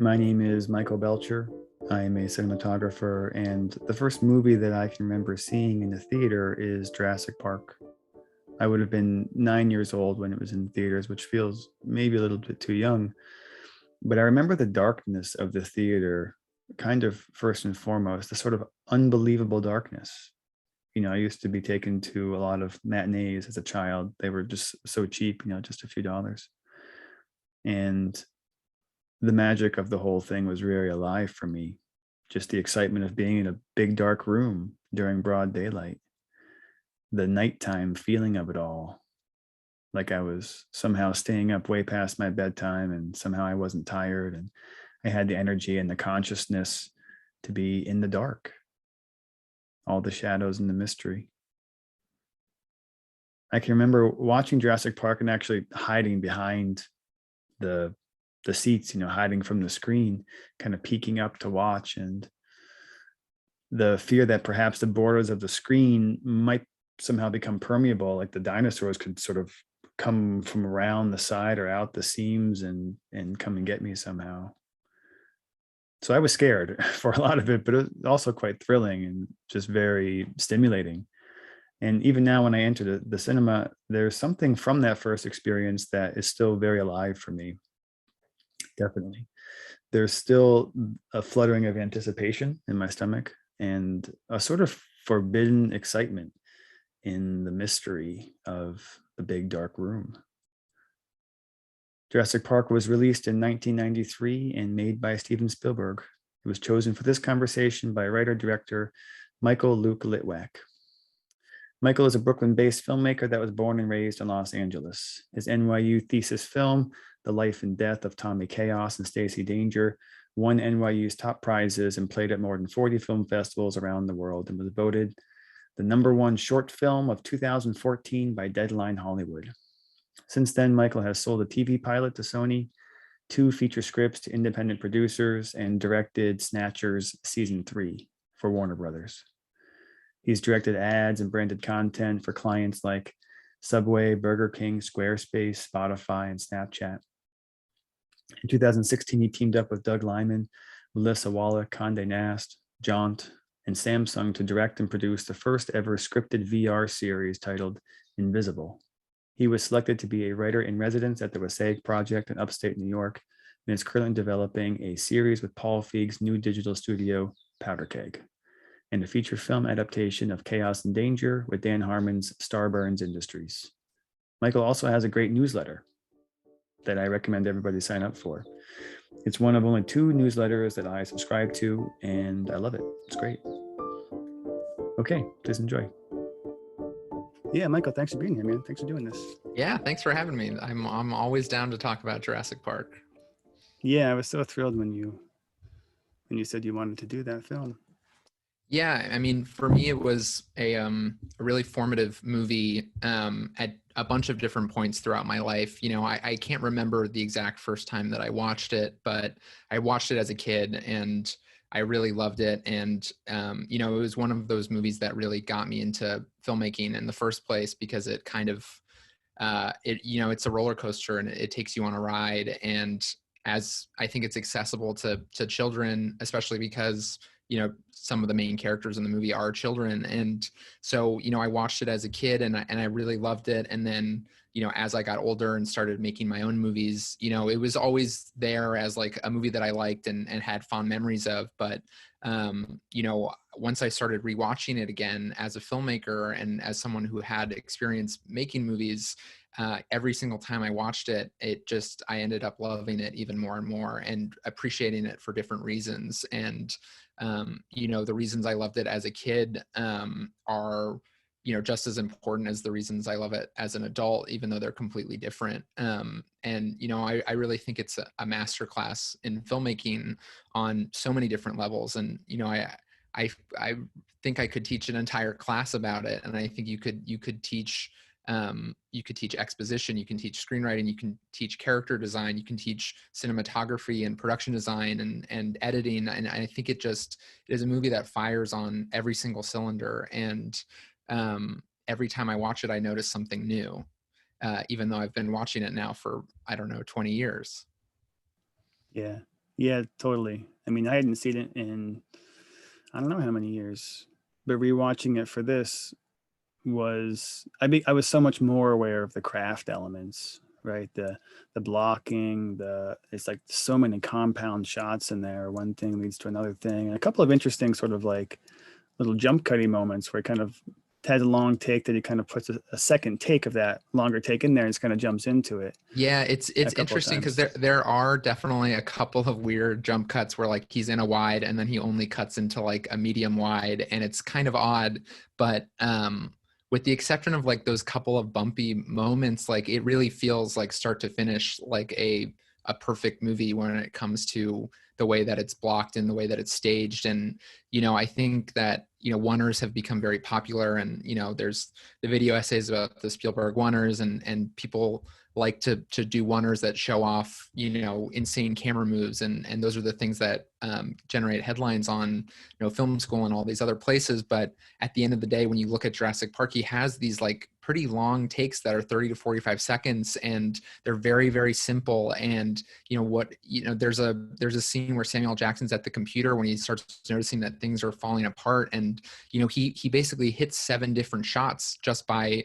My name is Michael Belcher. I am a cinematographer, and the first movie that I can remember seeing in the theater is Jurassic Park. I would have been 9 years old when it was in theaters, which feels maybe a little bit too young. But I remember the darkness of the theater, kind of first and foremost, the sort of unbelievable darkness. I used to be taken to a lot of matinees as a child. They were just so cheap, just a few dollars. And the magic of the whole thing was very alive for me. Just the excitement of being in a big dark room during broad daylight, the nighttime feeling of it all, like I was somehow staying up way past my bedtime and somehow I wasn't tired and I had the energy and the consciousness to be in the dark, all the shadows and the mystery. I can remember watching Jurassic Park and actually hiding behind the seats, hiding from the screen, kind of peeking up to watch, and the fear that perhaps the borders of the screen might somehow become permeable, like the dinosaurs could sort of come from around the side or out the seams and come and get me somehow. So I was scared for a lot of it, but it was also quite thrilling and just very stimulating. And even now, when I enter the cinema, there's something from that first experience that is still very alive for me. Definitely. There's still a fluttering of anticipation in my stomach and a sort of forbidden excitement in the mystery of the big dark room. Jurassic Park was released in 1993 and made by Steven Spielberg. It was chosen for this conversation by writer-director Michael Lukk Litwak. Michael is a Brooklyn-based filmmaker that was born and raised in Los Angeles. His NYU thesis film, The Life and Death of Tommy Chaos and Stacey Danger, won NYU's top prizes and played at more than 40 film festivals around the world and was voted the #1 short film of 2014 by Deadline Hollywood. Since then, Michael has sold a TV pilot to Sony, 2 feature scripts to independent producers, and directed Snatchers Season 3 for Warner Brothers. He's directed ads and branded content for clients like Subway, Burger King, Squarespace, Spotify, and Snapchat. In 2016, he teamed up with Doug Liman, Melissa Wallach, Condé Nast, Jaunt, and Samsung to direct and produce the first ever scripted VR series titled Invisible. He was selected to be a writer in residence at the Wasaic Project in upstate New York, and is currently developing a series with Paul Feig's new digital studio, Powder Keg, and a feature film adaptation of Chaos and Danger with Dan Harmon's Starburns Industries. Michael also has a great newsletter that I recommend everybody sign up for. It's one of only 2 newsletters that I subscribe to, and I love it. It's great. Okay, please enjoy. Yeah, Michael, thanks for being here, man. Thanks for doing this. Yeah, thanks for having me. I'm always down to talk about Jurassic Park. Yeah, I was so thrilled when you said you wanted to do that film. Yeah, I mean, for me, it was a really formative movie at a bunch of different points throughout my life. I can't remember the exact first time that I watched it, but I watched it as a kid and I really loved it. And, it was one of those movies that really got me into filmmaking in the first place because it kind of, it's a roller coaster and it takes you on a ride. And as I think it's accessible to children, especially because some of the main characters in the movie are children. And so, I watched it as a kid and I really loved it. And then, as I got older and started making my own movies, it was always there as like a movie that I liked and had fond memories of. But, once I started rewatching it again as a filmmaker and as someone who had experience making movies, every single time I watched it, I ended up loving it even more and more and appreciating it for different reasons. And, the reasons I loved it as a kid are, just as important as the reasons I love it as an adult, even though they're completely different. I really think it's a masterclass in filmmaking on so many different levels. And, I think I could teach an entire class about it. And I think you could teach exposition, you can teach screenwriting, you can teach character design, you can teach cinematography and production design and editing. And I think it is a movie that fires on every single cylinder. And every time I watch it, I notice something new, even though I've been watching it now for, I don't know, 20 years. Yeah. Yeah, totally. I mean, I hadn't seen it in I don't know how many years, but rewatching it for this was I was so much more aware of the craft elements, right? The blocking, the it's like so many compound shots in there. One thing leads to another thing, and a couple of interesting sort of like little jump cutty moments where it kind of has a long take that he kind of puts a second take of that longer take in there and just kind of jumps into it Yeah, a it's couple of interesting because times. there are definitely a couple of weird jump cuts where like he's in a wide and then he only cuts into like a medium wide, and it's kind of odd. But with the exception of like those couple of bumpy moments, like it really feels like start to finish like a perfect movie when it comes to the way that it's blocked and the way that it's staged. And I think that oneers have become very popular, and there's the video essays about the Spielberg oneers, and people like to do oneers that show off insane camera moves, and those are the things that generate headlines on film school and all these other places. But at the end of the day, when you look at Jurassic Park, he has these like pretty long takes that are 30 to 45 seconds, and they're very, very simple. And there's a scene where Samuel Jackson's at the computer when he starts noticing that things are falling apart, and he basically hits 7 different shots just by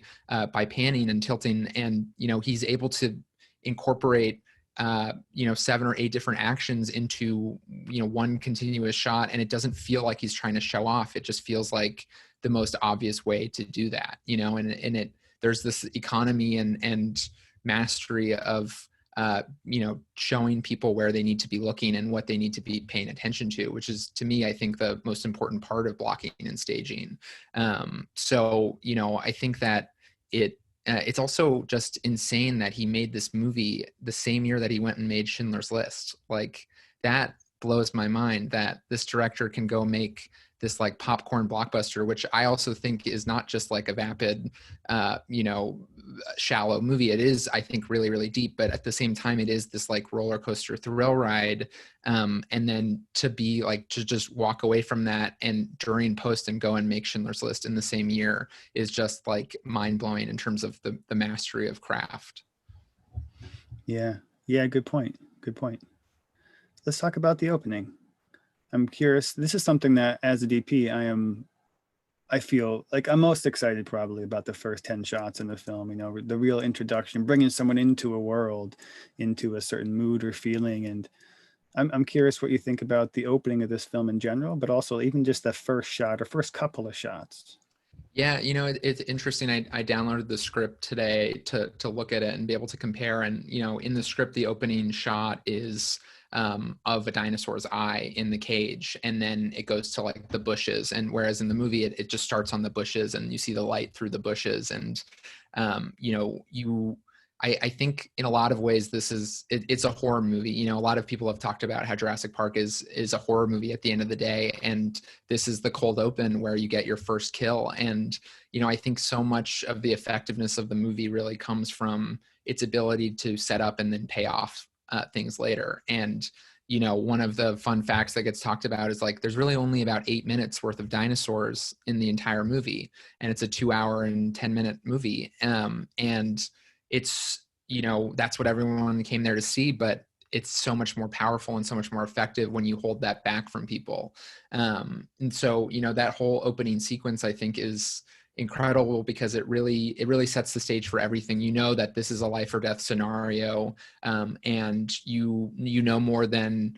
panning and tilting, and he's able to incorporate 7 or 8 different actions into one continuous shot, and it doesn't feel like he's trying to show off. It just feels like the most obvious way to do that, and it there's this economy and mastery of showing people where they need to be looking and what they need to be paying attention to, which is, to me, I think the most important part of blocking and staging. So I think that it's also just insane that he made this movie the same year that he went and made Schindler's List. Like, that blows my mind that this director can go make this like popcorn blockbuster, which I also think is not just like a vapid, shallow movie. It is, I think, really, really deep, but at the same time, it is this like roller coaster thrill ride. And then to be like, to just walk away from that and during post and go and make Schindler's List in the same year is just like mind blowing in terms of the mastery of craft. Yeah. Yeah. Good point. Good point. Let's talk about the opening. I'm curious. This is something that, as a DP, I feel like I'm most excited probably about the first 10 shots in the film, the real introduction, bringing someone into a world, into a certain mood or feeling. And I'm curious what you think about the opening of this film in general, but also even just the first shot or first couple of shots. Yeah, it's interesting. I downloaded the script today to look at it and be able to compare. And in the script, the opening shot is of a dinosaur's eye in the cage, and then it goes to like the bushes. And whereas in the movie, it just starts on the bushes, and you see the light through the bushes. And I think in a lot of ways it's a horror movie. A lot of people have talked about how Jurassic Park is a horror movie at the end of the day, and this is the cold open where you get your first kill. And I think so much of the effectiveness of the movie really comes from its ability to set up and then pay off things later. And one of the fun facts that gets talked about is like there's really only about 8 minutes worth of dinosaurs in the entire movie, and it's a 2-hour and 10-minute movie. And it's that's what everyone came there to see, but it's so much more powerful and so much more effective when you hold that back from people. And so that whole opening sequence, I think, is incredible because it really sets the stage for everything. That this is a life or death scenario, and more than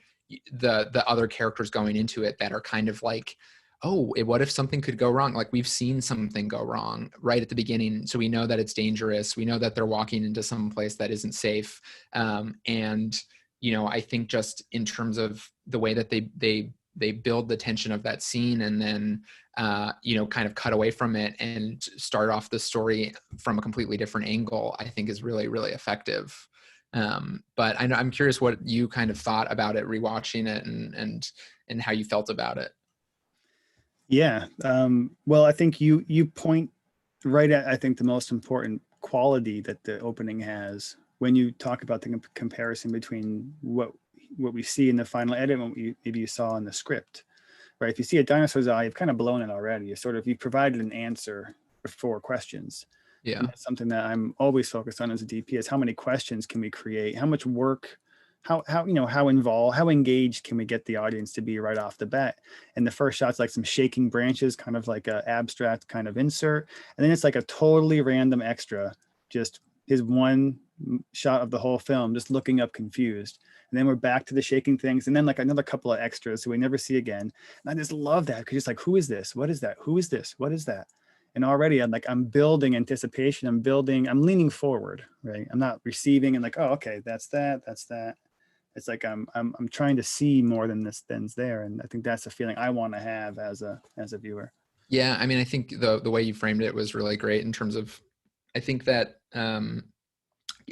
the other characters going into it that are kind of like, oh, what if something could go wrong? Like, we've seen something go wrong right at the beginning, so we know that it's dangerous. We know that they're walking into some place that isn't safe. And I think just in terms of the way that they build the tension of that scene, and then kind of cut away from it and start off the story from a completely different angle, I think is really, really effective. But I'm curious what you kind of thought about it rewatching it, and how you felt about it. Yeah. Well, I think you point right at, I think, the most important quality that the opening has when you talk about the comparison between what we see in the final edit and what maybe you saw in the script, right? If you see a dinosaur's eye, you've kind of blown it already. You provided an answer for 4 questions. Yeah. And that's something that I'm always focused on as a DP, is how many questions can we create? How much work, how involved, how engaged can we get the audience to be right off the bat? And the first shot's like some shaking branches, kind of like a abstract kind of insert, and then it's like a totally random extra, just his one shot of the whole film, just looking up confused. And then we're back to the shaking things, and then like another couple of extras who we never see again. And I just love that, because it's like, who is this? What is that? Who is this? What is that? And already I'm building anticipation. I'm leaning forward, right? I'm not receiving and like, oh, okay, that's that. It's like I'm trying to see more than's there. And I think that's the feeling I want to have as a viewer. Yeah, I mean, I think the way you framed it was really great in terms of, I think that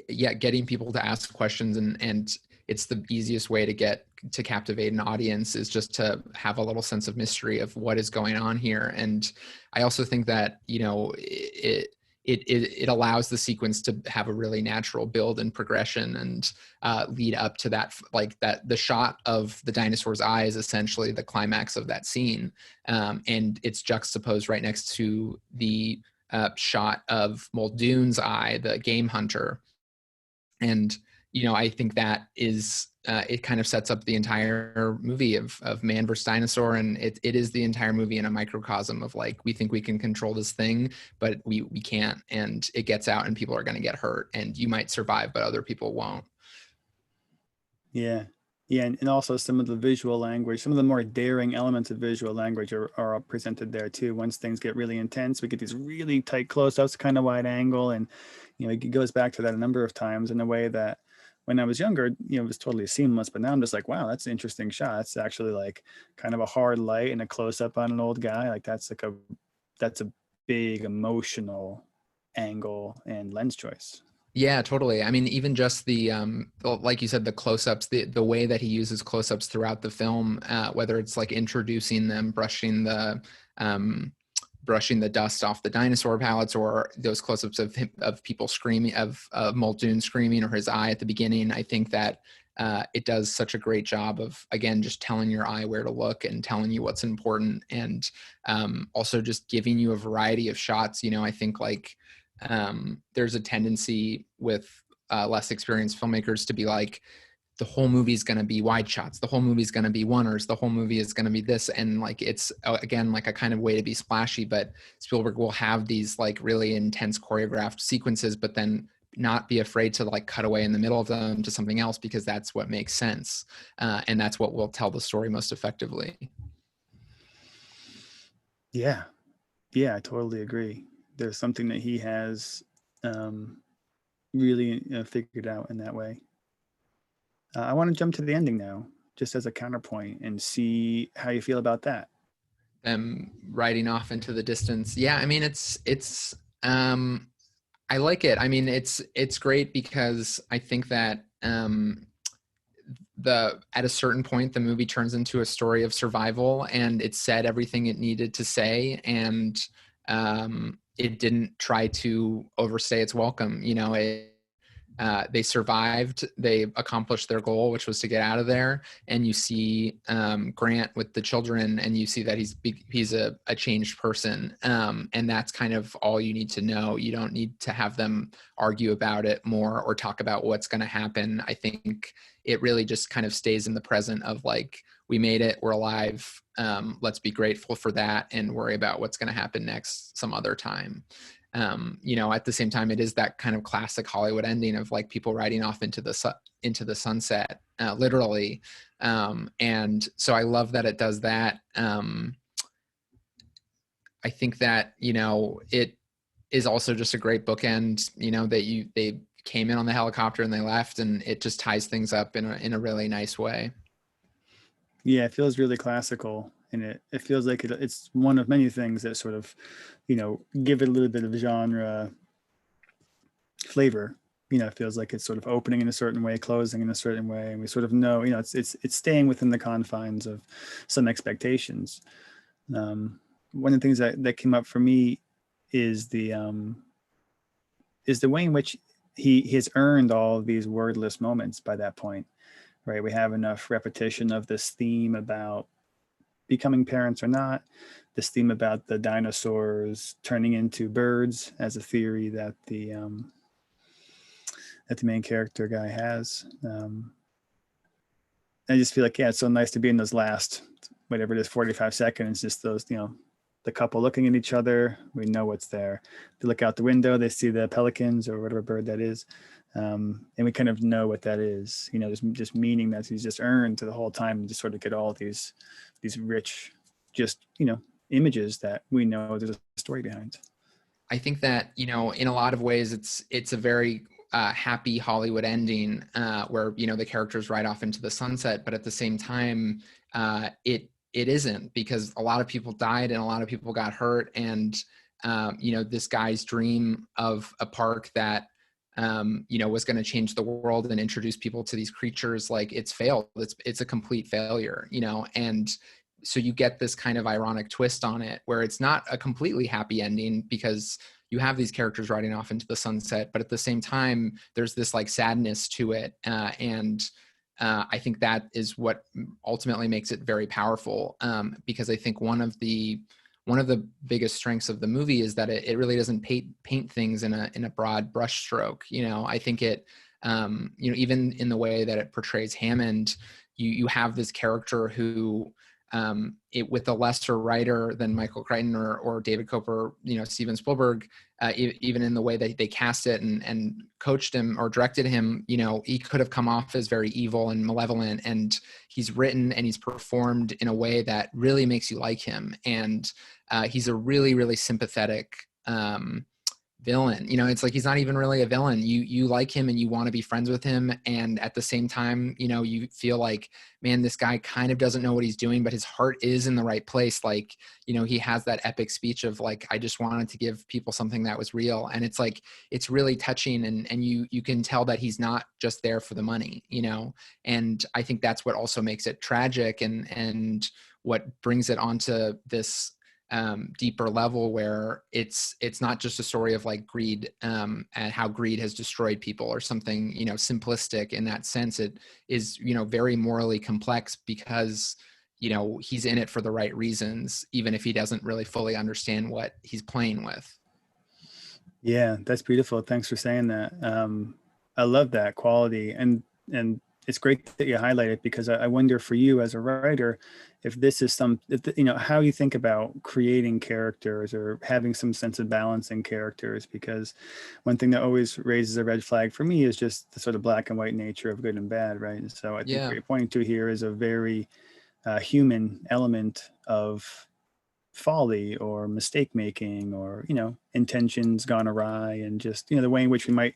yeah, getting people to ask questions, and it's the easiest way to get to captivate an audience is just to have a little sense of mystery of what is going on here. And I also think that, you know, it allows the sequence to have a really natural build and progression, and lead up to that, like that the shot of the dinosaur's eye is essentially the climax of that scene, and it's juxtaposed right next to the shot of Muldoon's eye, the game hunter. And you know, I think that is it kind of sets up the entire movie of man versus dinosaur, and it is the entire movie in a microcosm of like, we think we can control this thing, but we can't, and it gets out and people are going to get hurt, and you might survive but other people won't. Yeah. Yeah. And also some of the visual language, some of the more daring elements of visual language are presented there too. Once things get really intense, we get these really tight close-ups, kind of wide angle. And, you know, it goes back to that a number of times in a way that when I was younger, you know, it was totally seamless. But now I'm just like, wow, that's an interesting shot. It's actually like kind of a hard light and a close-up on an old guy. Like that's a big emotional angle and lens choice. Yeah, totally. I mean, even just like you said, the close-ups, the way that he uses close-ups throughout the film, whether it's like introducing them, um, brushing the dust off the dinosaur pallets, or those close-ups of people screaming, of Muldoon screaming, or his eye at the beginning. I think that it does such a great job of, again, just telling your eye where to look and telling you what's important, and also just giving you a variety of shots. You know, I think like there's a tendency with less experienced filmmakers to be like, the whole movie is going to be wide shots, the whole movie is going to be oneers, the whole movie is going to be this, and like it's again like a kind of way to be splashy. But Spielberg will have these like really intense choreographed sequences, but then not be afraid to like cut away in the middle of them to something else, because that's what makes sense, and that's what will tell the story most effectively. Yeah. Yeah, I totally agree. There's something that he has um, really figured out in that way. I want to jump to the ending now, just as a counterpoint, and see how you feel about that. Them riding off into the distance. Yeah, I mean, um I like it. I mean, it's great because I think that the at a certain point the movie turns into a story of survival, and it said everything it needed to say, and it didn't try to overstay its welcome. You know, they survived, they accomplished their goal, which was to get out of there. And you see Grant with the children, and you see that he's a changed person, and that's kind of all you need to know. You don't need to have them argue about it more or talk about what's going to happen. I think it really just kind of stays in the present of like, we made it, we're alive, let's be grateful for that and worry about what's going to happen next some other time. You know, at the same time, it is that kind of classic Hollywood ending of like people riding off into the sunset, literally. And so I love that it does that. I think that, you know, it is also just a great bookend, you know, that they came in on the helicopter and they left, and it just ties things up in a really nice way. Yeah, it feels really classical, and it feels like it's one of many things that sort of, you know, give it a little bit of genre flavor. You know, it feels like it's sort of opening in a certain way, closing in a certain way, and we sort of know, you know, it's staying within the confines of some expectations. One of the things that came up for me is the way in which he has earned all of these wordless moments by that point, right? We have enough repetition of this theme about becoming parents or not, this theme about the dinosaurs turning into birds as a theory that the main character guy has. I just feel like, yeah, it's so nice to be in those last, whatever it is, 45 seconds, just those, the couple looking at each other. We know what's there. They look out the window, they see the pelicans or whatever bird that is. And we kind of know what that is, just meaning that he's just earned to the whole time, and just sort of get all these rich, just, images that we know there's a story behind. I think that, in a lot of ways, it's a very happy Hollywood ending where, the characters ride off into the sunset. But at the same time, it isn't, because a lot of people died and a lot of people got hurt. And, this guy's dream of a park that, was going to change the world and introduce people to these creatures, like, it's failed. It's a complete failure, and so you get this kind of ironic twist on it where it's not a completely happy ending, because you have these characters riding off into the sunset, but at the same time, there's this like sadness to it. And I think that is what ultimately makes it very powerful. Because I think one of the biggest strengths of the movie is that it really doesn't paint things in a broad brushstroke. I think it, even in the way that it portrays Hammond, you have this character who, with a lesser writer than Michael Crichton or David Koper, Steven Spielberg, even in the way that they cast it and coached him or directed him, he could have come off as very evil and malevolent, and he's written and he's performed in a way that really makes you like him. And he's a really, really sympathetic villain. It's like, he's not even really a villain. You like him and you want to be friends with him, and at the same time, you feel like, man, this guy kind of doesn't know what he's doing, but his heart is in the right place. Like, he has that epic speech of like, I just wanted to give people something that was real. And it's like, it's really touching, and you can tell that he's not just there for the money, and I think that's what also makes it tragic, and what brings it onto this deeper level, where it's not just a story of like greed, and how greed has destroyed people or something, simplistic in that sense. It is, very morally complex, because, he's in it for the right reasons, even if he doesn't really fully understand what he's playing with. Yeah, that's beautiful. Thanks for saying that. I love that quality, and it's great that you highlight it, because I wonder for you as a writer, if this is how you think about creating characters or having some sense of balance in characters. Because one thing that always raises a red flag for me is just the sort of black and white nature of good and bad, right? And so I think what you're pointing to here is a very human element of folly or mistake making, or intentions gone awry, and just the way in which we might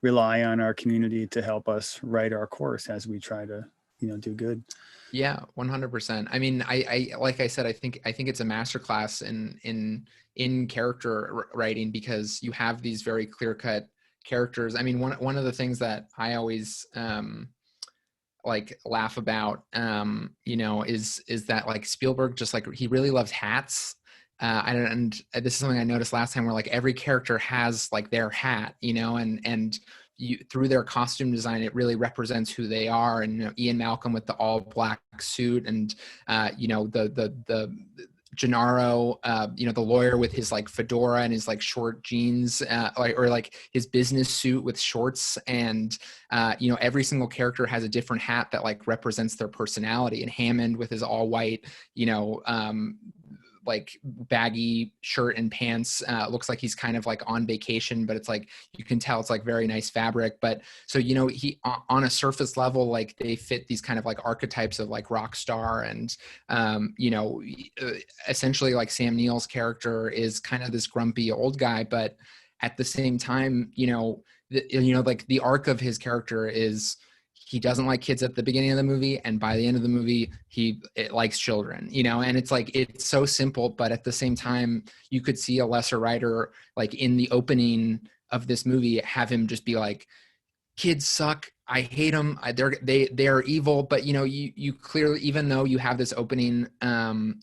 rely on our community to help us write our course as we try to do good. Yeah, 100%. I mean, I like I said, I think it's a masterclass in character writing, because you have these very clear-cut characters. I mean, one of the things that I always like laugh about, is that like Spielberg, just like, he really loves hats. And this is something I noticed last time, where like every character has like their hat, and through their costume design, it really represents who they are. And Ian Malcolm with the all black suit, and the Gennaro, the lawyer with his like fedora and his like short jeans, or like his business suit with shorts. And every single character has a different hat that like represents their personality. And Hammond with his all white, like baggy shirt and pants, looks like he's kind of like on vacation, but it's like, you can tell it's like very nice fabric. But so, he, on a surface level, like they fit these kind of like archetypes of like rock star. And essentially like Sam Neill's character is kind of this grumpy old guy, but at the same time, like the arc of his character is, he doesn't like kids at the beginning of the movie, and by the end of the movie, it likes children, and it's like, it's so simple, but at the same time, you could see a lesser writer, like in the opening of this movie, have him just be like, kids suck, I hate them, they're evil. But you clearly, even though you have this opening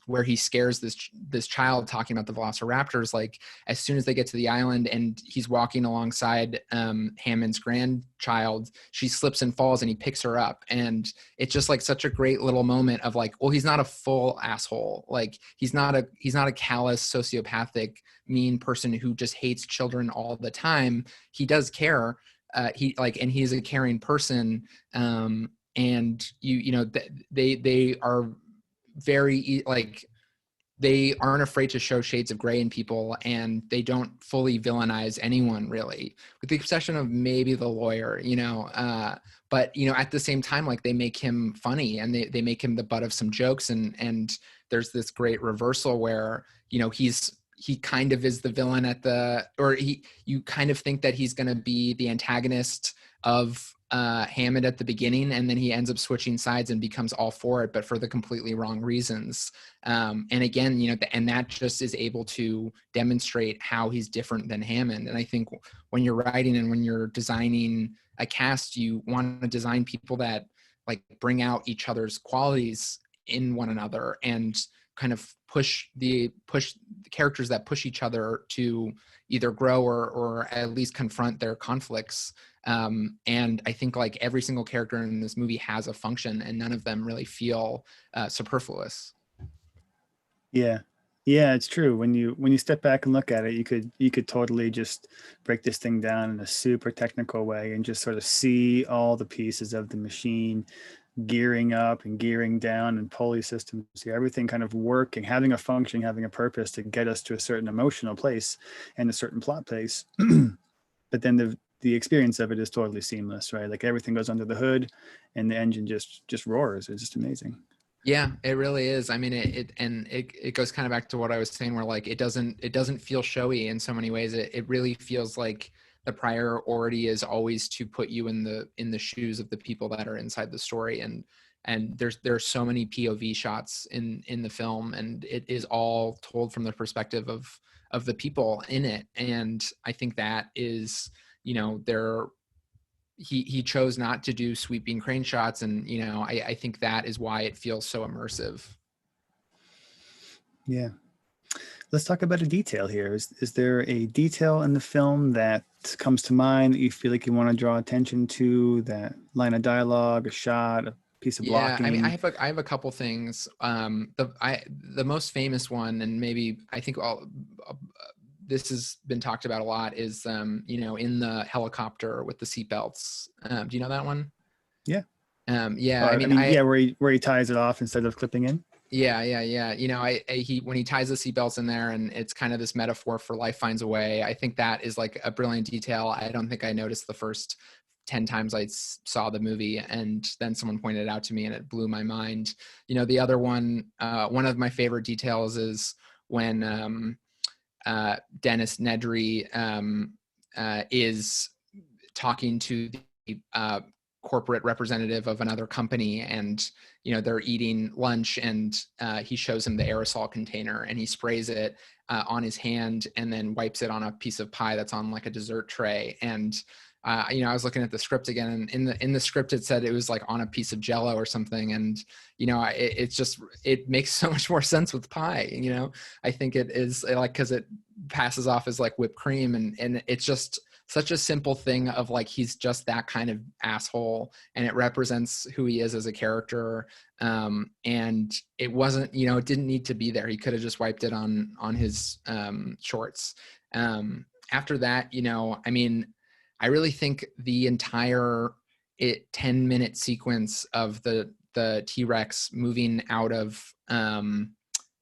where he scares this child talking about the velociraptors, like as soon as they get to the island and he's walking alongside Hammond's grandchild, she slips and falls, and he picks her up. And it's just like such a great little moment of like, well, he's not a full asshole, like he's not a callous, sociopathic, mean person who just hates children all the time. He does care. And he's a caring person. And and they are very like, they aren't afraid to show shades of gray in people, and they don't fully villainize anyone really, with the exception of maybe the lawyer, but at the same time, like, they make him funny, and they make him the butt of some jokes, and there's this great reversal where he kind of is the villain you kind of think that he's going to be the antagonist of Hammond at the beginning, and then he ends up switching sides and becomes all for it, but for the completely wrong reasons. And again, and that just is able to demonstrate how he's different than Hammond. And I think when you're writing and when you're designing a cast, you want to design people that like bring out each other's qualities in one another, and kind of push the characters that push each other to either grow or at least confront their conflicts. And I think like every single character in this movie has a function, and none of them really feel superfluous. Yeah. Yeah, it's true. When you step back and look at it, you could totally just break this thing down in a super technical way and just sort of see all the pieces of the machine gearing up and gearing down, and pulley systems, everything kind of working, having a function, having a purpose to get us to a certain emotional place and a certain plot place. But then the experience of it is totally seamless, right? Like everything goes under the hood and the engine just roars. It's just amazing. Yeah, it really is. I mean, it goes kind of back to what I was saying, where like it doesn't feel showy in so many ways. It really feels like the priority is always to put you in the shoes of the people that are inside the story, and there's so many POV shots in the film, and it is all told from the perspective of the people in it. And I think that is, he chose not to do sweeping crane shots, and I think that is why it feels so immersive. Yeah. Let's talk about a detail here. Is there a detail in the film that comes to mind that you feel like you want to draw attention to? That line of dialogue, a shot, a piece of blocking? I mean, I have a couple things. The most famous one, and maybe I think this has been talked about a lot, is in the helicopter with the seatbelts. Do you know that one? Yeah. Yeah. I mean, where he ties it off instead of clipping in. Yeah. When he ties the seatbelts in there, and it's kind of this metaphor for life finds a way. I think that is like a brilliant detail. I don't think I noticed the first 10 times I saw the movie, and then someone pointed it out to me, and it blew my mind. The other one of my favorite details is when Dennis Nedry is talking to the corporate representative of another company, and they're eating lunch, and he shows him the aerosol container, and he sprays it on his hand and then wipes it on a piece of pie that's on like a dessert tray. And I was looking at the script again, and in the script it said it was like on a piece of Jello or something, and it makes so much more sense with pie. I think it is like, because it passes off as like whipped cream, and it's just such a simple thing of like, he's just that kind of asshole, and it represents who he is as a character. And it wasn't, it didn't need to be there. He could have just wiped it on his shorts. After that, I mean, I really think the entire 10-minute sequence of the T-Rex moving out of,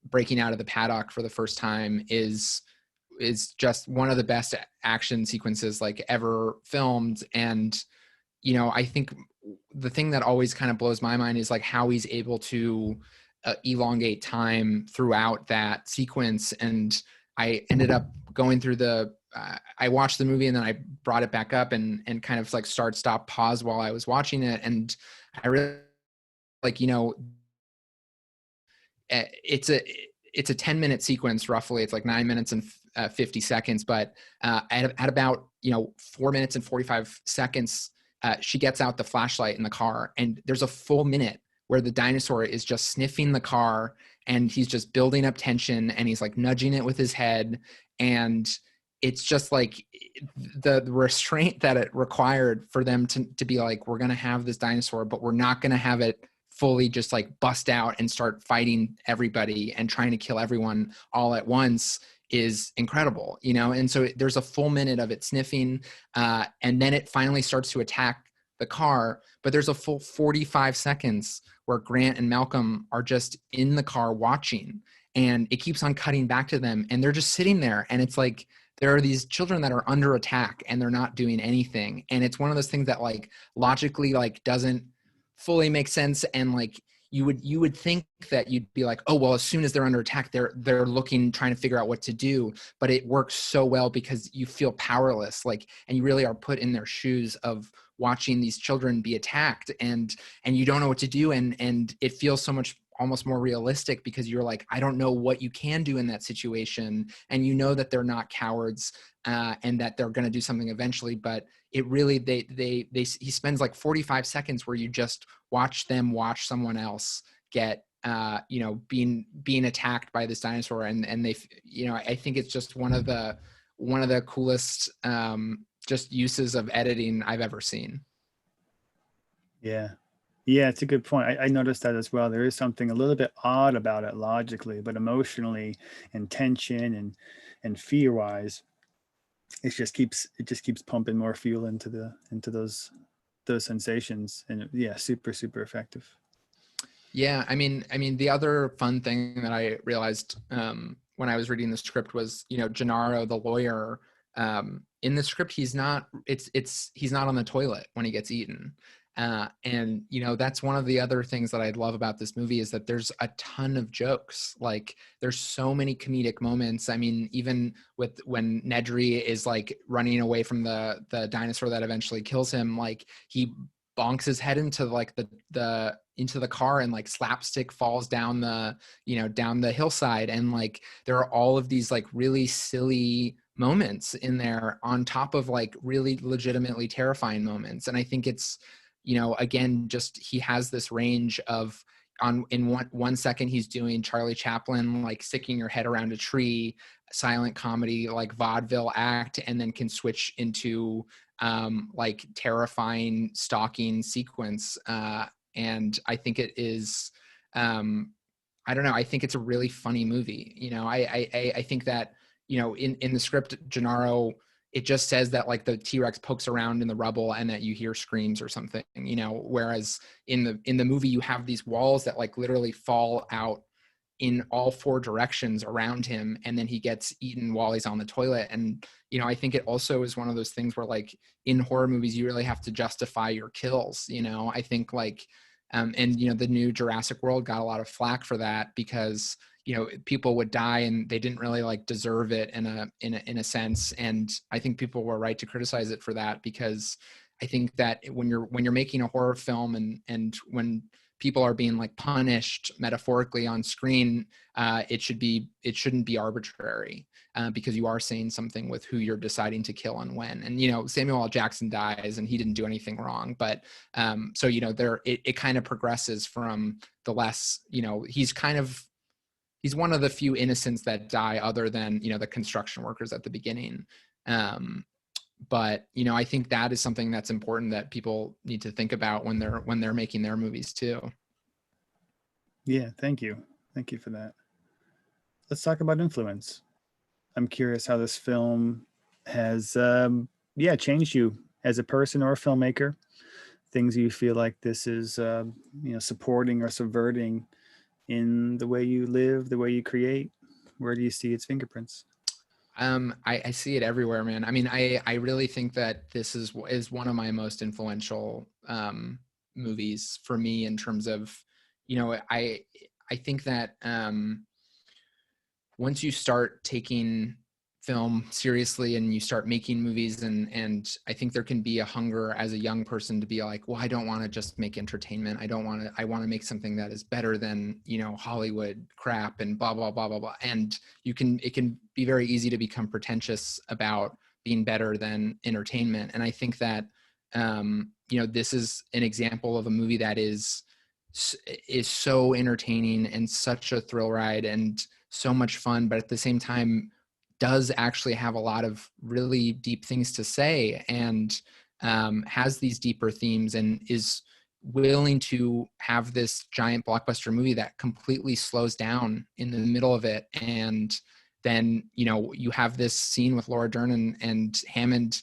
breaking out of the paddock for the first time is just one of the best action sequences like ever filmed. And, I think the thing that always kind of blows my mind is like how he's able to elongate time throughout that sequence. And I ended up going through I watched the movie, and then I brought it back up and kind of like start, stop, pause while I was watching it. And I really like, it's a 10-minute sequence roughly. It's like 9 minutes and 50 seconds, but at about 4 minutes and 45 seconds, she gets out the flashlight in the car, and there's a full minute where the dinosaur is just sniffing the car, and he's just building up tension, and he's like nudging it with his head. And it's just like the restraint that it required for them to be like, we're going to have this dinosaur, but we're not going to have it fully just like bust out and start fighting everybody and trying to kill everyone all at once, is incredible, And so there's a full minute of it sniffing, and then it finally starts to attack the car, but there's a full 45 seconds where Grant and Malcolm are just in the car watching, and it keeps on cutting back to them, and they're just sitting there, and it's like there are these children that are under attack and they're not doing anything, and it's one of those things that like logically like doesn't fully make sense, and like you would think that you'd be like, oh well, as soon as they're under attack, they're looking, trying to figure out what to do, but it works so well because you feel powerless, like, and you really are put in their shoes of watching these children be attacked, and you don't know what to do, and it feels so much almost more realistic because you're like, I don't know what you can do in that situation, and you know that they're not cowards, and that they're going to do something eventually, but it really he spends like 45 seconds where you just watch them watch someone else get being attacked by this dinosaur, and they, I think it's just one of the coolest just uses of editing I've ever seen. Yeah. Yeah, it's a good point. I noticed that as well. There is something a little bit odd about it logically, but emotionally and tension and fear wise, it just keeps pumping more fuel into those sensations. And yeah, super, super effective. Yeah, I mean, the other fun thing that I realized when I was reading the script was, Gennaro, the lawyer, in the script, he's not on the toilet when he gets eaten. And that's one of the other things that I love about this movie is that there's a ton of jokes. Like there's so many comedic moments. I mean, even with when Nedry is like running away from the dinosaur that eventually kills him, like he bonks his head into like into the car, and like slapstick falls down the hillside, and like there are all of these like really silly moments in there on top of like really legitimately terrifying moments. And I think it's, again, just he has this range of in one second he's doing Charlie Chaplin, like sticking your head around a tree, silent comedy, like vaudeville act, and then can switch into like terrifying stalking sequence. And I think it is, I don't know, I think it's a really funny movie. I think that, in the script, Gennaro, it just says that like the T-Rex pokes around in the rubble and that you hear screams or something, whereas in the movie you have these walls that like literally fall out in all four directions around him, and then he gets eaten while he's on the toilet. And I think it also is one of those things where like in horror movies you really have to justify your kills. I think like and the new Jurassic World got a lot of flack for that because people would die and they didn't really like deserve it in a sense. And I think people were right to criticize it for that, because I think that when you're making a horror film and when people are being like punished metaphorically on screen, it shouldn't be arbitrary, because you are saying something with who you're deciding to kill and when. And Samuel L. Jackson dies and he didn't do anything wrong, but so it kind of progresses from the less, he's one of the few innocents that die, other than the construction workers at the beginning. But I think that is something that's important that people need to think about when they're making their movies too. Yeah, thank you for that. Let's talk about influence. I'm curious how this film has changed you as a person or a filmmaker. Things you feel like this is supporting or subverting in the way you live, the way you create. Where do you see its fingerprints? I see it everywhere, man. I mean, I really think that this is one of my most influential movies for me in terms of, I think that once you start taking film seriously and you start making movies, and I think there can be a hunger as a young person to be like, well, I don't want to just make entertainment. I want to make something that is better than, Hollywood crap and blah, blah, blah, blah, blah. And it can be very easy to become pretentious about being better than entertainment. And I think that, this is an example of a movie that is so entertaining and such a thrill ride and so much fun, but at the same time does actually have a lot of really deep things to say, and has these deeper themes, and is willing to have this giant blockbuster movie that completely slows down in the middle of it. And then, you have this scene with Laura Dern and Hammond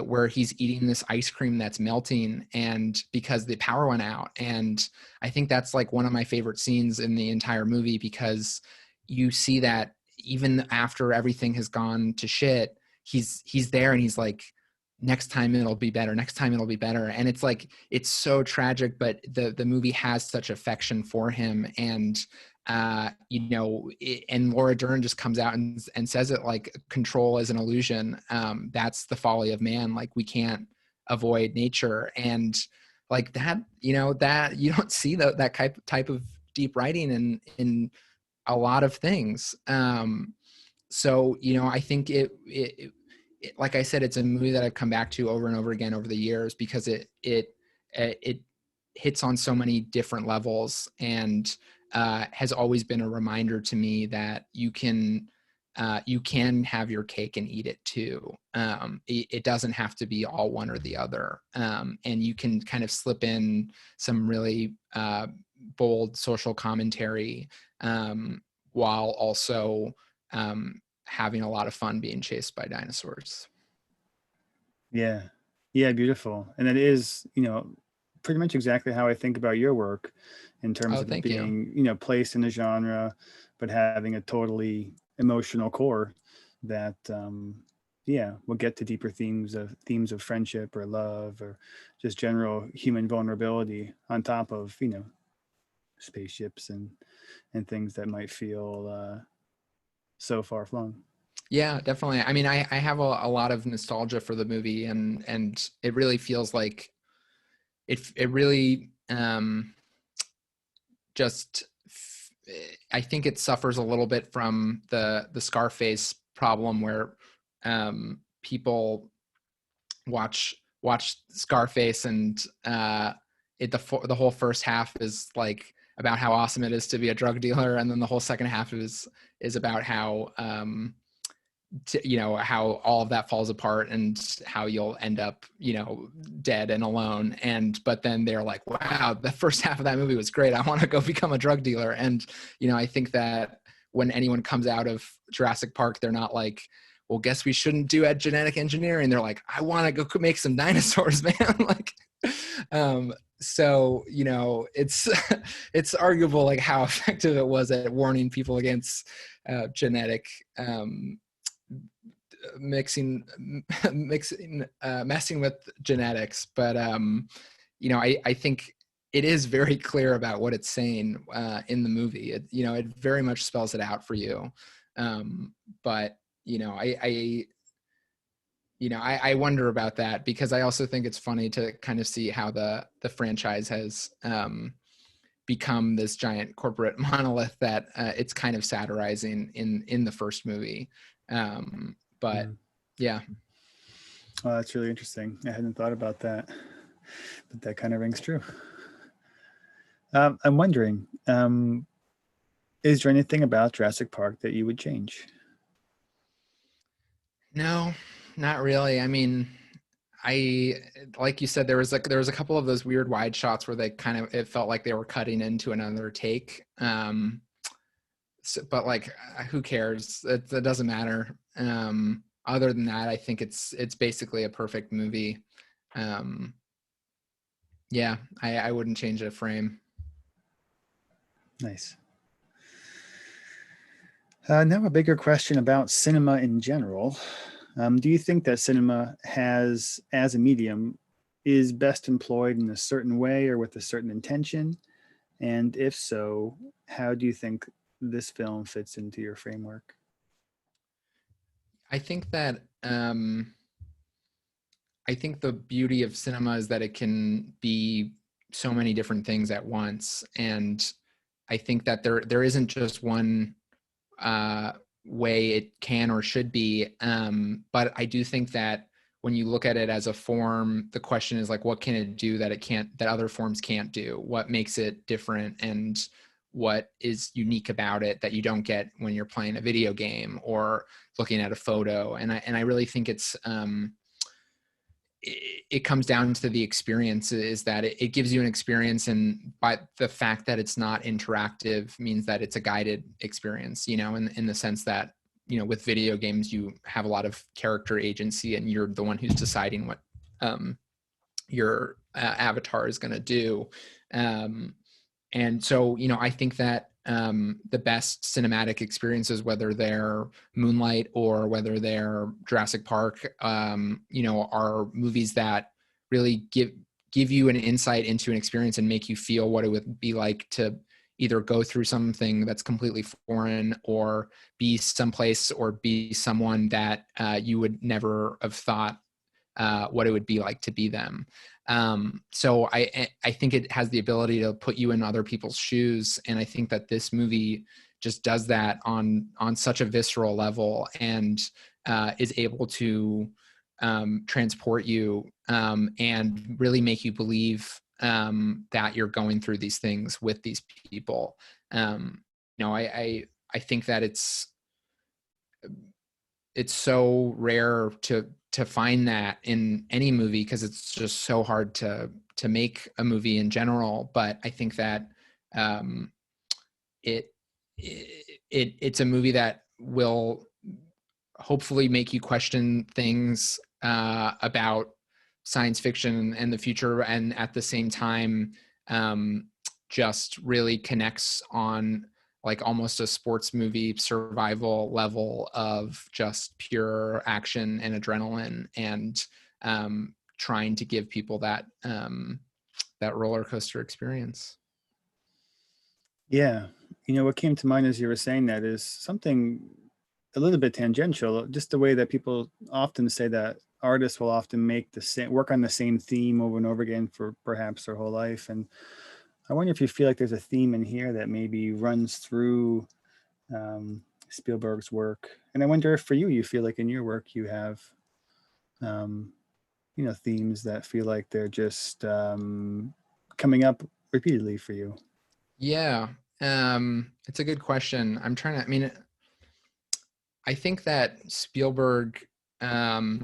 where he's eating this ice cream that's melting, and because the power went out. And I think that's like one of my favorite scenes in the entire movie, because you see that even after everything has gone to shit, he's there and he's like, next time it'll be better, next time it'll be better. And it's like, it's so tragic, but the movie has such affection for him. And and Laura Dern just comes out and says it, like, control is an illusion. That's the folly of man. Like, we can't avoid nature. And like that, that you don't see that type of deep writing in a lot of things. So, I think it, like I said, it's a movie that I've come back to over and over again over the years, because it hits on so many different levels, and has always been a reminder to me that you can have your cake and eat it too. It doesn't have to be all one or the other. And you can kind of slip in some really bold social commentary, while also having a lot of fun being chased by dinosaurs. Yeah. Yeah, beautiful. And it is, pretty much exactly how I think about your work, in terms Oh, of it thank you. being, placed in a genre, but having a totally emotional core that, will get to deeper themes of friendship or love, or just general human vulnerability, on top of, spaceships and things that might feel so far flung. Yeah, definitely. I mean, I have a lot of nostalgia for the movie, and it really feels like it really just I think it suffers a little bit from the Scarface problem, where people watch Scarface, and the whole first half is like about how awesome it is to be a drug dealer, and then the whole second half is about how how all of that falls apart, and how you'll end up dead and alone. But then they're like, wow, the first half of that movie was great, I want to go become a drug dealer. And I think that when anyone comes out of Jurassic Park, they're not like, well, guess we shouldn't do genetic engineering. They're like, I want to go make some dinosaurs, man. Like, so it's arguable like how effective it was at warning people against genetic messing with genetics. But I think it is very clear about what it's saying in the movie. It very much spells it out for you. But I wonder about that, because I also think it's funny to kind of see how the franchise has become this giant corporate monolith that it's kind of satirizing in the first movie. But yeah. Oh, that's really interesting. I hadn't thought about that, but that kind of rings true. I'm wondering, is there anything about Jurassic Park that you would change? No, not really. I mean, like you said, there was a couple of those weird wide shots where it felt like they were cutting into another take. But like, who cares? It doesn't matter. Other than that, I think it's basically a perfect movie. Yeah, I wouldn't change a frame. Nice. Now a bigger question about cinema in general. Do you think that cinema as a medium, is best employed in a certain way or with a certain intention? And if so, how do you think this film fits into your framework? I think that I think the beauty of cinema is that it can be so many different things at once. And I think that there isn't just one way it can or should be. But I do think that when you look at it as a form, the question is like, what can it do that other forms can't do? What makes it different, and what is unique about it that you don't get when you're playing a video game or looking at a photo? And I really think it comes down to the experience, is that it gives you an experience, and by the fact that it's not interactive means that it's a guided experience, in the sense that with video games, you have a lot of character agency, and you're the one who's deciding what your avatar is going to do. And so, I think that the best cinematic experiences, whether they're Moonlight or whether they're Jurassic Park, are movies that really give you an insight into an experience and make you feel what it would be like to either go through something that's completely foreign, or be someplace, or be someone that you would never have thought what it would be like to be them. So I think it has the ability to put you in other people's shoes. And I think that this movie just does that on such a visceral level, and is able to transport you and really make you believe that you're going through these things with these people. I think that it's so rare to find that in any movie, because it's just so hard to make a movie in general. But I think that it's a movie that will hopefully make you question things about science fiction and the future, and at the same time just really connects on like almost a sports movie survival level of just pure action and adrenaline, and trying to give people that roller coaster experience. Yeah. What came to mind as you were saying that is something a little bit tangential, just the way that people often say that artists will often work on the same theme over and over again for perhaps their whole life. And I wonder if you feel like there's a theme in here that maybe runs through Spielberg's work. And I wonder if for you feel like in your work you have, themes that feel like they're just coming up repeatedly for you. Yeah, it's a good question. I think that Spielberg, I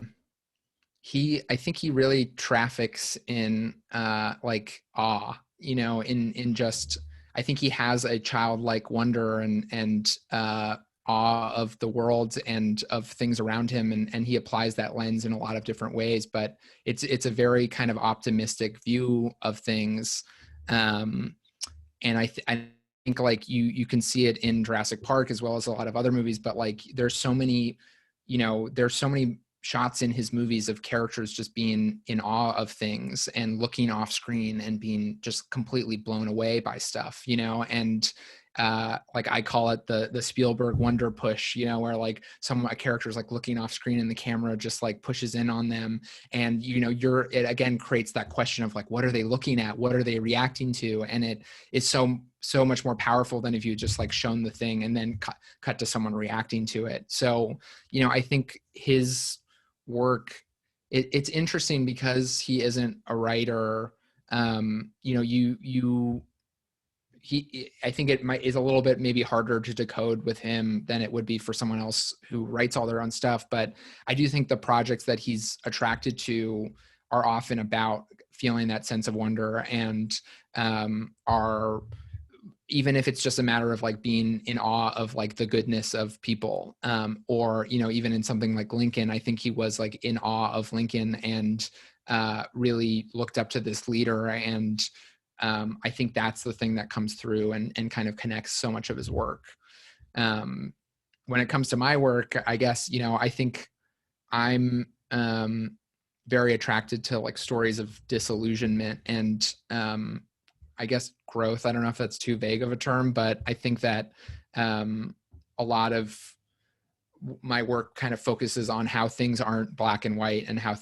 think he really traffics in like awe, in just, I think he has a childlike wonder and awe of the world and of things around him, and he applies that lens in a lot of different ways. But it's a very kind of optimistic view of things, and I think like you can see it in Jurassic Park as well as a lot of other movies. But like there's so many shots in his movies of characters just being in awe of things and looking off screen and being just completely blown away by stuff, and like I call it the Spielberg wonder push, where like a character is like looking off screen and the camera just like pushes in on them, and it again creates that question of like, what are they looking at, what are they reacting to, and it is so much more powerful than if you just like shown the thing and then cut to someone reacting to it. So I think his work, it's interesting because he isn't a writer. I think it is a little bit maybe harder to decode with him than it would be for someone else who writes all their own stuff. But I do think the projects that he's attracted to are often about feeling that sense of wonder, and are, even if it's just a matter of like being in awe of like the goodness of people, or even in something like Lincoln, I think he was like in awe of Lincoln and really looked up to this leader. And I think that's the thing that comes through and kind of connects so much of his work. When it comes to my work, I guess, I think I'm very attracted to like stories of disillusionment and I guess growth. I don't know if that's too vague of a term, but I think that a lot of my work kind of focuses on how things aren't black and white, and how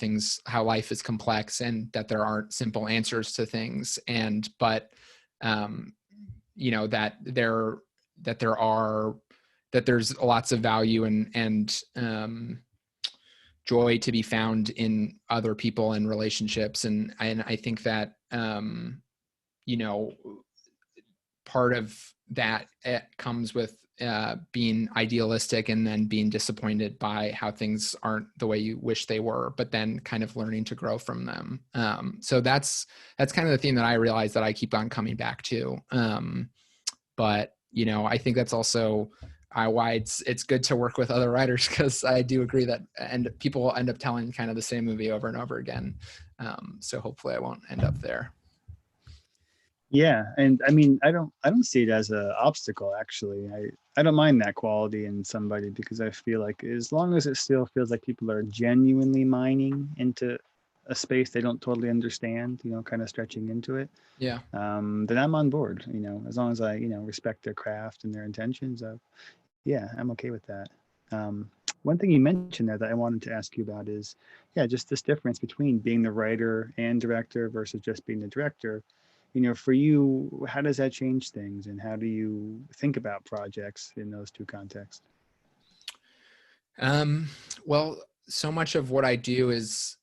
life is complex, and that there aren't simple answers to things. But that there's lots of value and joy to be found in other people and relationships. And I think that, part of that comes with being idealistic and then being disappointed by how things aren't the way you wish they were, but then kind of learning to grow from them. So that's kind of the theme that I realize that I keep on coming back to. But, I think that's also why it's good to work with other writers, because I do agree that and people will end up telling kind of the same movie over and over again. So hopefully I won't end up there. Yeah, and I mean, I don't see it as an obstacle actually. I don't mind that quality in somebody because I feel like as long as it still feels like people are genuinely mining into a space they don't totally understand, kind of stretching into it, Yeah. then I'm on board. As long as I respect their craft and their intentions. Yeah, I'm okay with that. One thing you mentioned there that I wanted to ask you about is, yeah, just this difference between being the writer and director versus just being the director. For you, how does that change things, and how do you think about projects in those two contexts? Um, well, so much of what I do is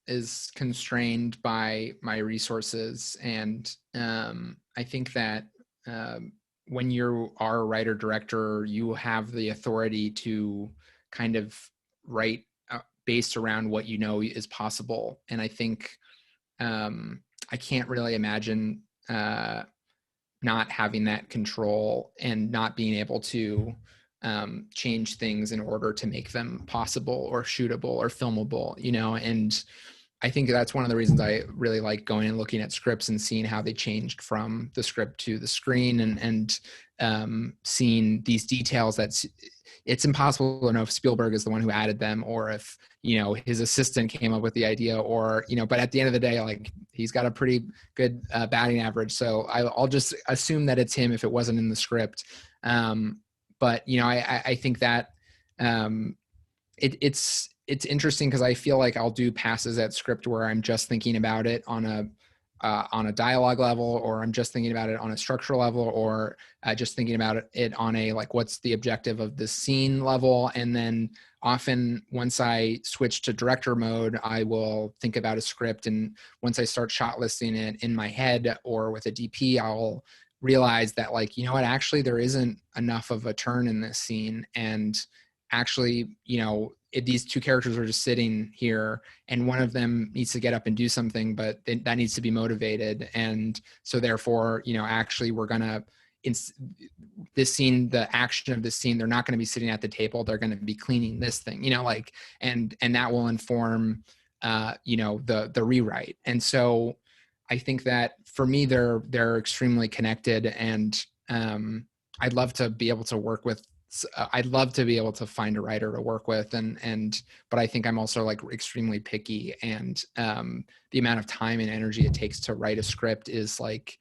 constrained by my resources, and I think that um, when you are a writer director, you have the authority to kind of write based around what you know is possible. And I think I can't really imagine not having that control and not being able to change things in order to make them possible or shootable or filmable, and I think that's one of the reasons I really like going and looking at scripts and seeing how they changed from the script to the screen, and seeing these details it's impossible to know if Spielberg is the one who added them or if, his assistant came up with the idea, or, but at the end of the day, like, he's got a pretty good batting average. So I'll just assume that it's him if it wasn't in the script. But, I think that it's interesting because I feel like I'll do passes at script where I'm just thinking about it on a dialogue level, or I'm just thinking about it on a structural level, or just thinking about it on a, like, what's the objective of this scene level. And then often once I switch to director mode, I will think about a script. And once I start shot listing it in my head or with a DP, I'll realize that, like, what, actually there isn't enough of a turn in this scene. And actually, these two characters are just sitting here and one of them needs to get up and do something, but that needs to be motivated. And so therefore, actually we're going to, this scene, the action of this scene, they're not going to be sitting at the table. They're going to be cleaning this thing, like, and that will inform, the rewrite. And so I think that for me, they're extremely connected. And I'd love to be able to work with I'd love to be able to find a writer to work with, but I think I'm also, like, extremely picky, and the amount of time and energy it takes to write a script is, like,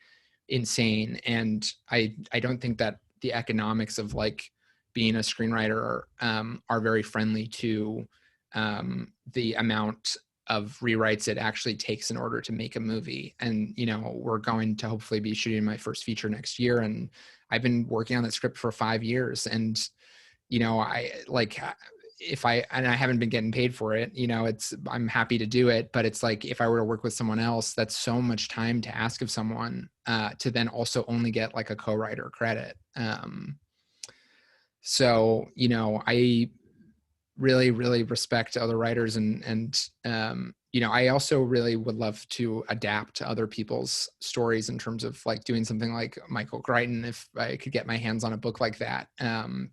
insane. And I don't think that the economics of, like, being a screenwriter are very friendly to the amount of rewrites it actually takes in order to make a movie. And we're going to hopefully be shooting my first feature next year, and I've been working on that script for 5 years. And I, like, if I haven't been getting paid for it, I'm happy to do it. But it's like, if I were to work with someone else, that's so much time to ask of someone to then also only get, like, a co-writer credit. So I really, really respect other writers, and I also really would love to adapt to other people's stories in terms of, like, doing something like Michael Crichton, if I could get my hands on a book like that,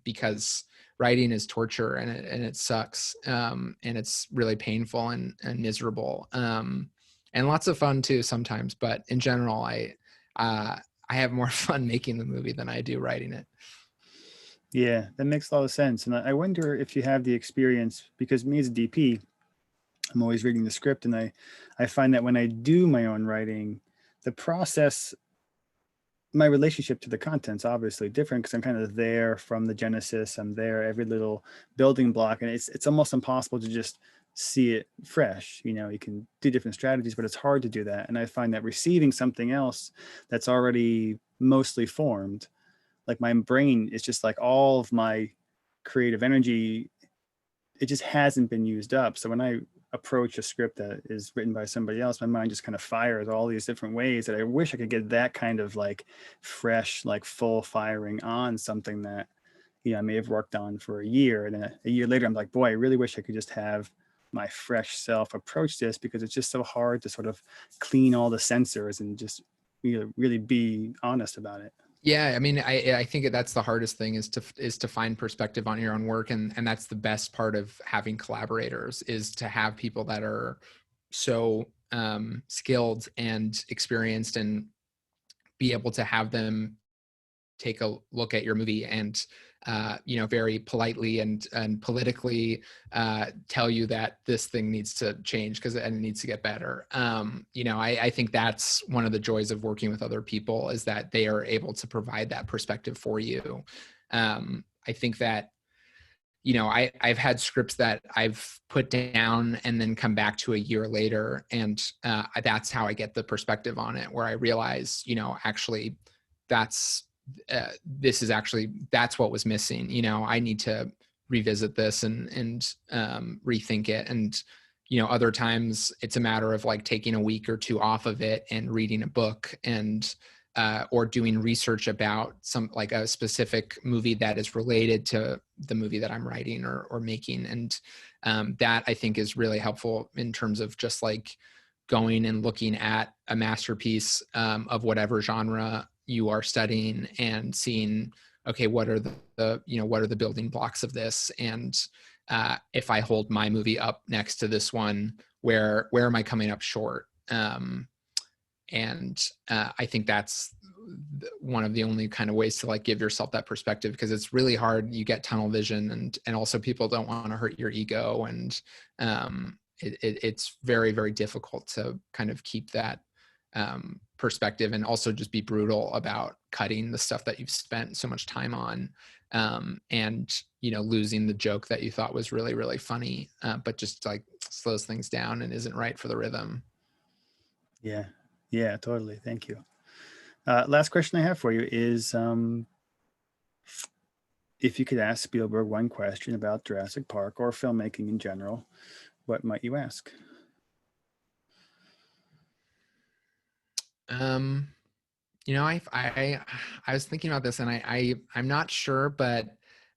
because writing is torture, and it sucks, and it's really painful and miserable, and lots of fun too sometimes. But in general, I have more fun making the movie than I do writing it. Yeah, that makes a lot of sense. And I wonder if you have the experience, because me as a DP, I'm always reading the script, and I find that when I do my own writing, the process, my relationship to the content's obviously different because I'm kind of there from the genesis. I'm there every little building block, and it's almost impossible to just see it fresh. You can do different strategies, but it's hard to do that. And I find that receiving something else that's already mostly formed, like, my brain is just like all of my creative energy, it just hasn't been used up. So when I approach a script that is written by somebody else, my mind just kind of fires all these different ways that I wish I could get that kind of, like, fresh, like, full firing on something that, I may have worked on for a year. And then a year later, I'm like, boy, I really wish I could just have my fresh self approach this, because it's just so hard to sort of clean all the sensors and just really be honest about it. Yeah, I mean, I think that's the hardest thing is to find perspective on your own work, and that's the best part of having collaborators is to have people that are so skilled and experienced, and be able to have them take a look at your movie and very politely and politically tell you that this thing needs to change because it needs to get better. I think that's one of the joys of working with other people is that they are able to provide that perspective for you. I think that I've had scripts that I've put down and then come back to a year later, and that's how I get the perspective on it, where I realize, actually, that's that's what was missing. I need to revisit this and rethink it. And other times it's a matter of like taking a week or two off of it and reading a book and or doing research about some like a specific movie that is related to the movie that I'm writing or making. And that I think is really helpful in terms of just like going and looking at a masterpiece of whatever genre you are studying and seeing, okay, what are what are the building blocks of this? And if I hold my movie up next to this one, where am I coming up short? And I think that's one of the only kind of ways to like give yourself that perspective, because it's really hard. You get tunnel vision, and also people don't want to hurt your ego, and it's very, very difficult to kind of keep that perspective, and also just be brutal about cutting the stuff that you've spent so much time on, and losing the joke that you thought was really, really funny, but just like slows things down and isn't right for the rhythm. Yeah, totally. Thank you. Last question I have for you is if you could ask Spielberg one question about Jurassic Park or filmmaking in general, what might you ask? I was thinking about this, and I'm not sure, but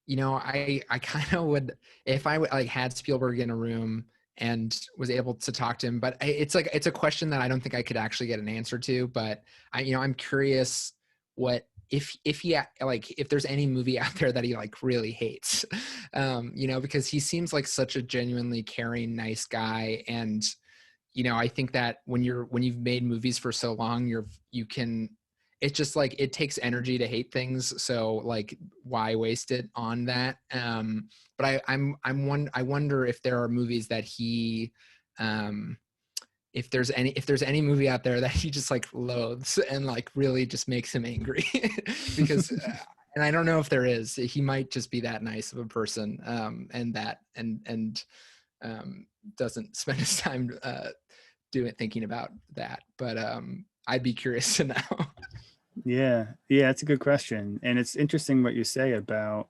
I kind of would, if I like had Spielberg in a room and was able to talk to him, but it's like it's a question that I don't think I could actually get an answer to. But I'm curious what if he like if there's any movie out there that he like really hates, because he seems like such a genuinely caring, nice guy. And I think that when you've made movies for so long, you can, it's just like it takes energy to hate things, so like why waste it on that? But I wonder if there are movies that he if there's any movie out there that he just like loathes and like really just makes him angry. Because and I don't know if there is. He might just be that nice of a person, and doesn't spend his time thinking about that. But I'd be curious to know. Yeah, it's a good question. And it's interesting what you say about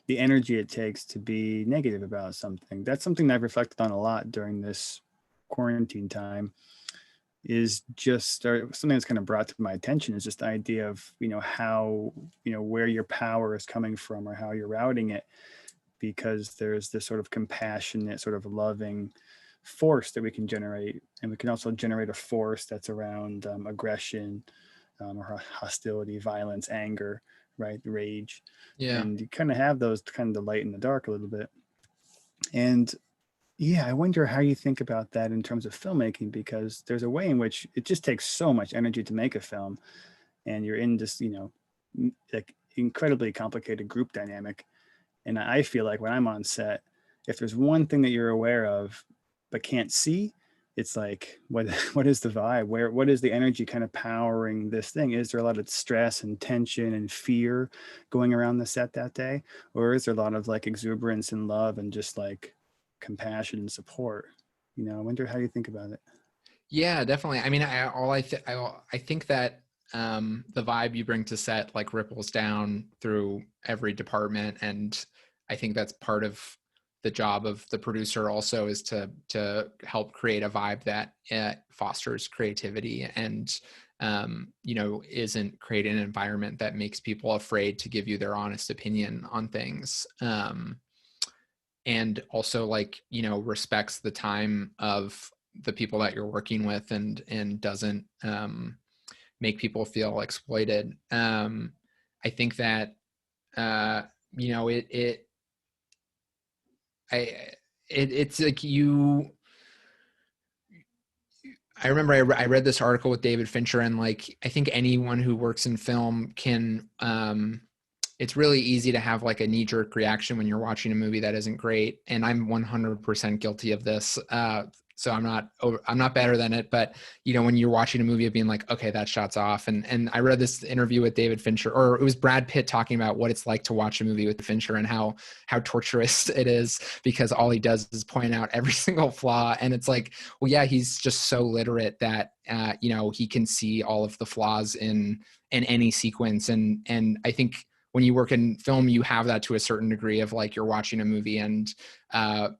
the energy it takes to be negative about something. That's something that I've reflected on a lot during this quarantine time, is just something that's kind of brought to my attention is just the idea of, how, where your power is coming from or how you're routing it, because there's this sort of compassionate, sort of loving force that we can generate. And we can also generate a force that's around aggression, or hostility, violence, anger, right? Rage. Yeah. And you kind of have those kind of the light and the dark a little bit. And yeah, I wonder how you think about that in terms of filmmaking, because there's a way in which it just takes so much energy to make a film, and you're in this, like incredibly complicated group dynamic. And I feel like when I'm on set, if there's one thing that you're aware of but can't see, it's like, what is the vibe? What is the energy kind of powering this thing? Is there a lot of stress and tension and fear going around the set that day? Or is there a lot of like exuberance and love and just like compassion and support? I wonder how you think about it. Yeah, definitely. I mean, I think that the vibe you bring to set like ripples down through every department, and I think that's part of the job of the producer also, is to help create a vibe that fosters creativity and isn't creating an environment that makes people afraid to give you their honest opinion on things. And also like respects the time of the people that you're working with, and doesn't make people feel exploited. I think that, you know, it's like I remember I read this article with David Fincher, and like, I think anyone who works in film can, it's really easy to have like a knee jerk reaction when you're watching a movie that isn't great. And I'm 100% guilty of this. So I'm not better than it, but you know, when you're watching a movie of being like, okay, that shot's off. And I read this interview with David Fincher, or it was Brad Pitt talking about what it's like to watch a movie with Fincher and how torturous it is, because all he does is point out every single flaw. And it's like, well, yeah, he's just so literate that, you know, he can see all of the flaws in any sequence. And I think when you work in film, you have that to a certain degree of like, you're watching a movie and,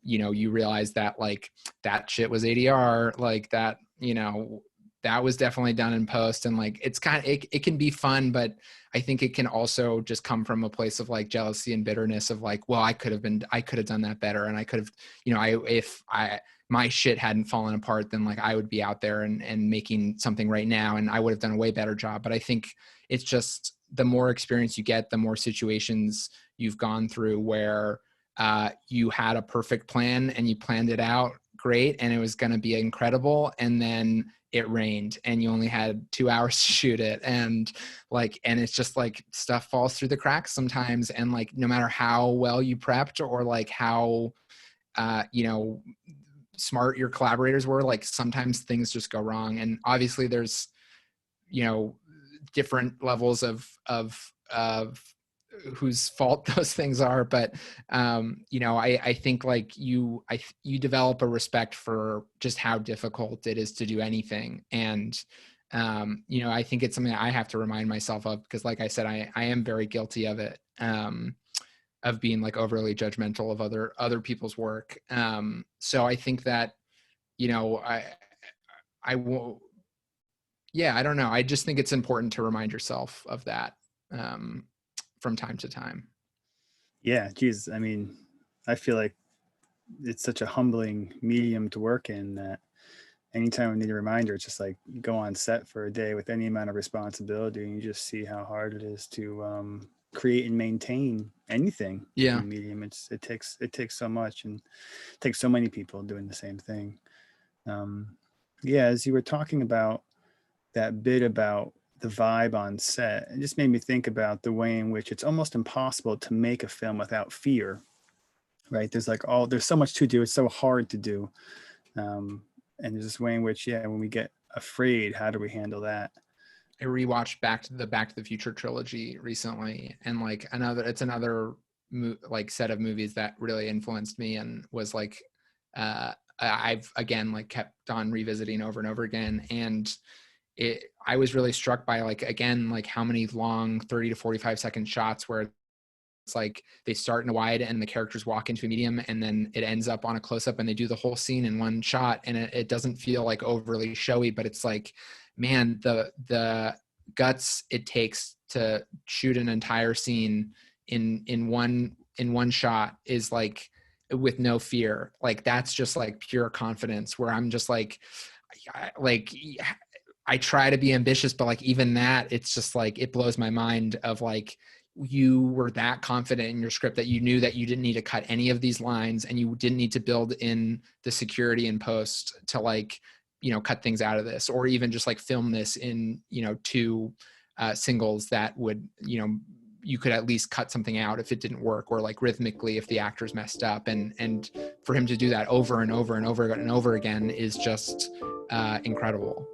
you know, you realize that like that shit was ADR, like that, you know, that was definitely done in post. And like, it's kind of, it can be fun, but I think it can also just come from a place of like jealousy and bitterness of like, well, I could have done that better. And I could have, you know, if my shit hadn't fallen apart, then like I would be out there and making something right now, and I would have done a way better job. But I think it's just, the more experience you get, the more situations you've gone through where you had a perfect plan and you planned it out great and it was going to be incredible, and then it rained and you only had 2 hours to shoot it, and like, and it's just like stuff falls through the cracks sometimes, and like no matter how well you prepped or like how you know, smart your collaborators were, like sometimes things just go wrong. And obviously there's, you know, different levels of whose fault those things are, but you know, I think like you develop a respect for just how difficult it is to do anything. And you know, I think it's something that I have to remind myself of, because like I said, I am very guilty of it, of being like overly judgmental of other people's work. So I think that, you know, I will, yeah, I don't know. I just think it's important to remind yourself of that from time to time. Yeah, geez. I mean, I feel like it's such a humbling medium to work in that anytime I need a reminder, it's just like you go on set for a day with any amount of responsibility and you just see how hard it is to create and maintain anything Yeah. in the medium. It takes so much, and it takes so many people doing the same thing. Yeah, as you were talking about that bit about the vibe on set, it just made me think about the way in which it's almost impossible to make a film without fear, right? There's so much to do. It's so hard to do. And there's this way in which, yeah, when we get afraid, how do we handle that? I rewatched Back to the Future trilogy recently, and like it's another like set of movies that really influenced me and was like, I've again like kept on revisiting over and over again. And I was really struck by like, again, like how many long 30 to 45-second shots where it's like they start in a wide and the characters walk into a medium, and then it ends up on a close-up and they do the whole scene in one shot, and it doesn't feel like overly showy, but it's like, man, the guts it takes to shoot an entire scene in one shot is like, with no fear. Like that's just like pure confidence, where I'm just like I try to be ambitious, but like even that, it's just like, it blows my mind of like, you were that confident in your script that you knew that you didn't need to cut any of these lines, and you didn't need to build in the security in post to like, you know, cut things out of this, or even just like film this in, you know, two singles that would, you know, you could at least cut something out if it didn't work, or like rhythmically if the actors messed up, and for him to do that over and over and over and over again is just incredible.